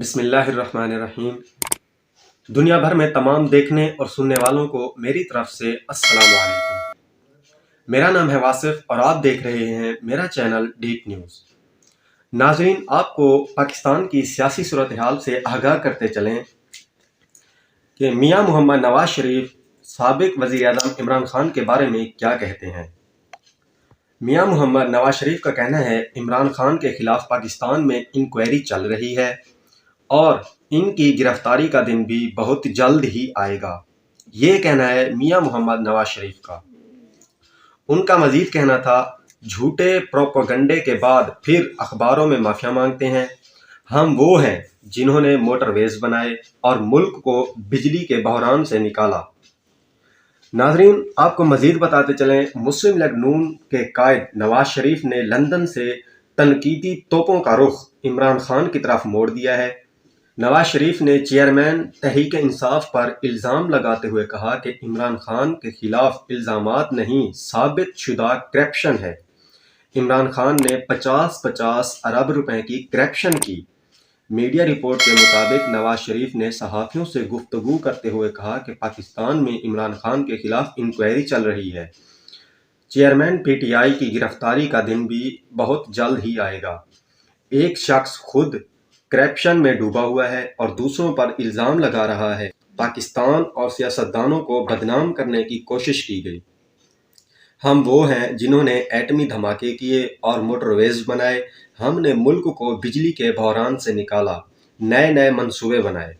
بسم اللہ الرحمن الرحیم۔ دنیا بھر میں تمام دیکھنے اور سننے والوں کو میری طرف سے السلام علیکم۔ میرا نام ہے واصف اور آپ دیکھ رہے ہیں میرا چینل ڈیپ نیوز۔ ناظرین، آپ کو پاکستان کی سیاسی صورتحال سے آگاہ کرتے چلیں کہ میاں محمد نواز شریف سابق وزیر اعظم عمران خان کے بارے میں کیا کہتے ہیں۔ میاں محمد نواز شریف کا کہنا ہے عمران خان کے خلاف پاکستان میں انکوائری چل رہی ہے اور ان کی گرفتاری کا دن بھی بہت جلد ہی آئے گا۔ یہ کہنا ہے میاں محمد نواز شریف کا۔ ان کا مزید کہنا تھا، جھوٹے پروپیگنڈے کے بعد پھر اخباروں میں معافیا مانگتے ہیں۔ ہم وہ ہیں جنہوں نے موٹر ویز بنائے اور ملک کو بجلی کے بحران سے نکالا۔ ناظرین، آپ کو مزید بتاتے چلیں، مسلم لیگ نون کے قائد نواز شریف نے لندن سے تنقیدی توپوں کا رخ عمران خان کی طرف موڑ دیا ہے۔ نواز شریف نے چیئرمین تحریک انصاف پر الزام لگاتے ہوئے کہا کہ عمران خان کے خلاف الزامات نہیں، ثابت شدہ کرپشن ہے۔ عمران خان نے 50 ارب روپے کی کرپشن کی۔ میڈیا رپورٹ کے مطابق نواز شریف نے صحافیوں سے گفتگو کرتے ہوئے کہا کہ پاکستان میں عمران خان کے خلاف انکوائری چل رہی ہے۔ چیئرمین پی ٹی آئی کی گرفتاری کا دن بھی بہت جلد ہی آئے گا۔ ایک شخص خود کرپشن میں ڈوبا ہوا ہے اور دوسروں پر الزام لگا رہا ہے۔ پاکستان اور سیاستدانوں کو بدنام کرنے کی کوشش کی گئی۔ ہم وہ ہیں جنہوں نے ایٹمی دھماکے کیے اور موٹر ویز بنائے۔ ہم نے ملک کو بجلی کے بحران سے نکالا، نئے منصوبے بنائے۔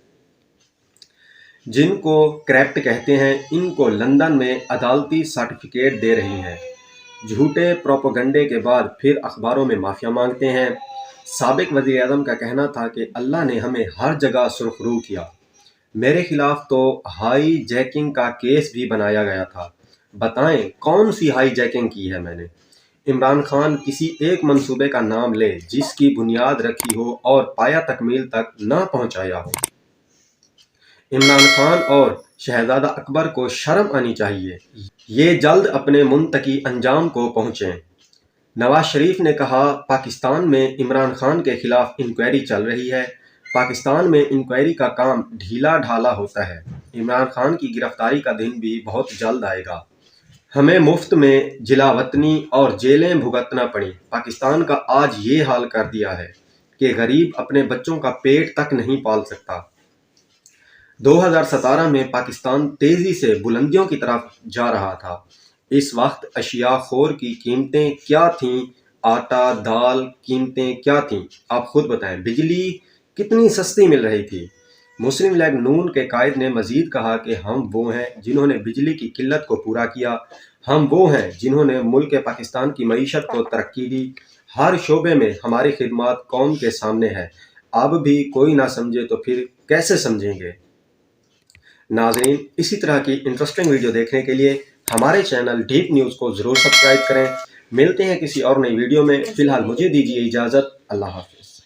جن کو کرپٹ کہتے ہیں، ان کو لندن میں عدالتی سرٹیفکیٹ دے رہی ہیں۔ جھوٹے پروپیگنڈے کے بعد پھر اخباروں میں معافیا مانگتے ہیں۔ سابق وزیر اعظم کا کہنا تھا کہ اللہ نے ہمیں ہر جگہ سرخرو کیا۔ میرے خلاف تو ہائی جیکنگ کا کیس بھی بنایا گیا تھا۔ بتائیں کون سی ہائی جیکنگ کی ہے میں نے؟ عمران خان کسی ایک منصوبے کا نام لے جس کی بنیاد رکھی ہو اور پایہ تکمیل تک نہ پہنچایا ہو۔ عمران خان اور شہزادہ اکبر کو شرم آنی چاہیے۔ یہ جلد اپنے منطقی انجام کو پہنچیں۔ نواز شریف نے کہا، پاکستان میں عمران خان کے خلاف انکوائری چل رہی ہے۔ پاکستان میں انکوائری کا کام ڈھیلا ڈھالا ہوتا ہے۔ عمران خان کی گرفتاری کا دن بھی بہت جلد آئے گا۔ ہمیں مفت میں جلاوطنی اور جیلیں بھگتنا پڑیں۔ پاکستان کا آج یہ حال کر دیا ہے کہ غریب اپنے بچوں کا پیٹ تک نہیں پال سکتا۔ 2017 میں پاکستان تیزی سے بلندیوں کی طرف جا رہا تھا۔ اس وقت اشیاء خور کی قیمتیں کیا تھیں؟ آٹا، دال قیمتیں کیا تھیں؟ آپ خود بتائیں۔ بجلی کتنی سستی مل رہی تھی؟ مسلم لیگ نون کے قائد نے مزید کہا کہ ہم وہ ہیں جنہوں نے بجلی کی قلت کو پورا کیا۔ ہم وہ ہیں جنہوں نے ملک پاکستان کی معیشت کو ترقی دی۔ ہر شعبے میں ہماری خدمات قوم کے سامنے ہے۔ اب بھی کوئی نہ سمجھے تو پھر کیسے سمجھیں گے؟ ناظرین، اسی طرح کی انٹرسٹنگ ویڈیو دیکھنے کے لیے ہمارے چینل ڈیپ نیوز کو ضرور سبسکرائب کریں۔ ملتے ہیں کسی اور نئی ویڈیو میں۔ فی الحال مجھے دیجیے اجازت۔ اللہ حافظ۔